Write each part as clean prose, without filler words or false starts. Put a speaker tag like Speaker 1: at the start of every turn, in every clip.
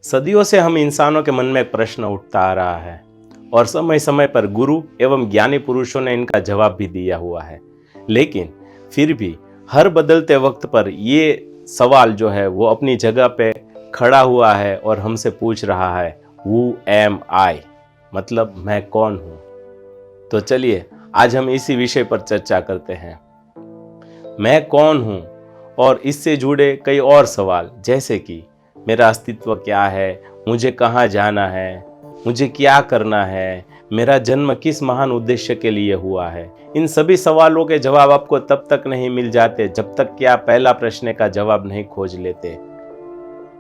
Speaker 1: सदियों से हम इंसानों के मन में एक प्रश्न उठता आ रहा है और समय समय पर गुरु एवं ज्ञानी पुरुषों ने इनका जवाब भी दिया हुआ है। लेकिन फिर भी हर बदलते वक्त पर ये सवाल जो है वो अपनी जगह पे खड़ा हुआ है और हमसे पूछ रहा है Who am I? मतलब मैं कौन हूँ। तो चलिए आज हम इसी विषय पर चर्चा करते हैं। मैं कौन हूँ और इससे जुड़े कई और सवाल, जैसे कि मेरा अस्तित्व क्या है, मुझे कहाँ जाना है, मुझे क्या करना है, मेरा जन्म किस महान उद्देश्य के लिए हुआ है। इन सभी सवालों के जवाब आपको तब तक नहीं मिल जाते जब तक कि आप पहला प्रश्न का जवाब नहीं खोज लेते।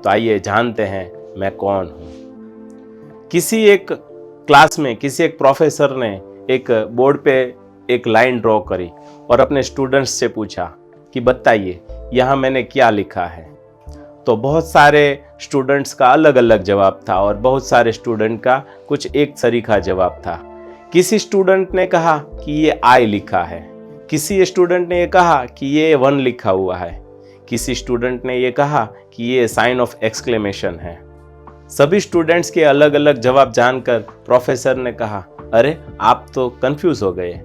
Speaker 1: तो आइए जानते हैं मैं कौन हूँ। किसी एक क्लास में किसी एक प्रोफेसर ने एक बोर्ड पे एक लाइन ड्रॉ करी और अपने स्टूडेंट्स से पूछा कि बताइए यहाँ मैंने क्या लिखा है। तो बहुत सारे स्टूडेंट्स का अलग अलग जवाब था और बहुत सारे स्टूडेंट का कुछ एक तरीका जवाब था। किसी स्टूडेंट ने कहा कि ये आई लिखा है, किसी स्टूडेंट ने ये कहा कि ये 1 लिखा हुआ है, किसी स्टूडेंट ने ये कहा कि ये साइन ऑफ एक्सक्लेमेशन है। सभी स्टूडेंट्स के अलग अलग जवाब जानकर प्रोफेसर ने कहा, अरे आप तो कंफ्यूज हो गए।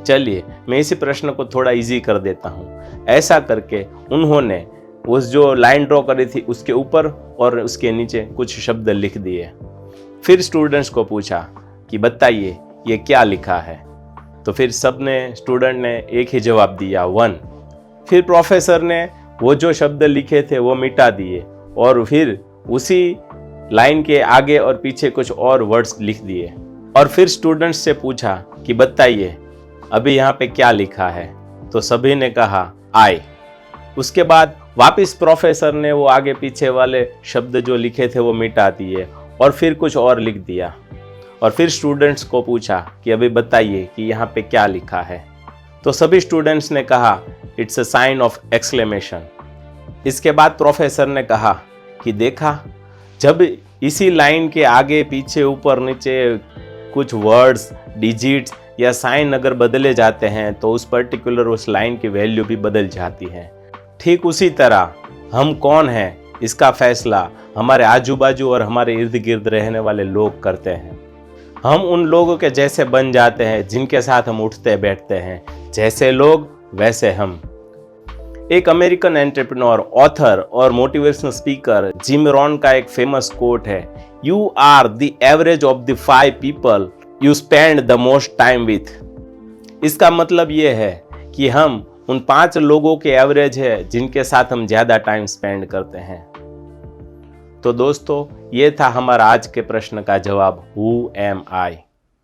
Speaker 1: चलिए मैं इसी प्रश्न को थोड़ा इजी कर देता हूँ। ऐसा करके उन्होंने उस जो लाइन ड्रॉ करी थी उसके ऊपर और उसके नीचे कुछ शब्द लिख दिए। फिर स्टूडेंट्स को पूछा कि बताइए ये क्या लिखा है। तो फिर स्टूडेंट ने एक ही जवाब दिया 1। फिर प्रोफेसर ने वो जो शब्द लिखे थे वो मिटा दिए और फिर उसी लाइन के आगे और पीछे कुछ और वर्ड्स लिख दिए। और फिर स्टूडेंट्स से पूछा कि बताइए अभी यहाँ पे क्या लिखा है। तो सभी ने कहा आई। उसके बाद वापिस प्रोफेसर ने वो आगे पीछे वाले शब्द जो लिखे थे वो मिटा दिए और फिर कुछ और लिख दिया। और फिर स्टूडेंट्स को पूछा कि अभी बताइए कि यहाँ पे क्या लिखा है। तो सभी स्टूडेंट्स ने कहा it's a sign of exclamation. इसके बाद प्रोफेसर ने कहा कि देखा, जब इसी लाइन के आगे पीछे ऊपर नीचे कुछ वर्ड्स, डिजिट्स या साइन अगर बदले जाते हैं तो उस लाइन की वैल्यू भी बदल जाती है। ठीक उसी तरह हम कौन हैं इसका फैसला हमारे आजू बाजू और हमारे इर्द गिर्द रहने वाले लोग करते हैं। हम उन लोगों के जैसे बन जाते हैं जिनके साथ हम उठते बैठते हैं। जैसे लोग वैसे हम। एक अमेरिकन एंटरप्रेन्योर, ऑथर और मोटिवेशनल स्पीकर जिम रॉन का एक फेमस कोट है, you are the average of the 5 people you spend the most time with. इसका मतलब ये है कि हम उन 5 लोगों के एवरेज है जिनके साथ हम ज्यादा टाइम स्पेंड करते हैं। तो दोस्तों ये था हमारा आज के प्रश्न का जवाब, Who am I?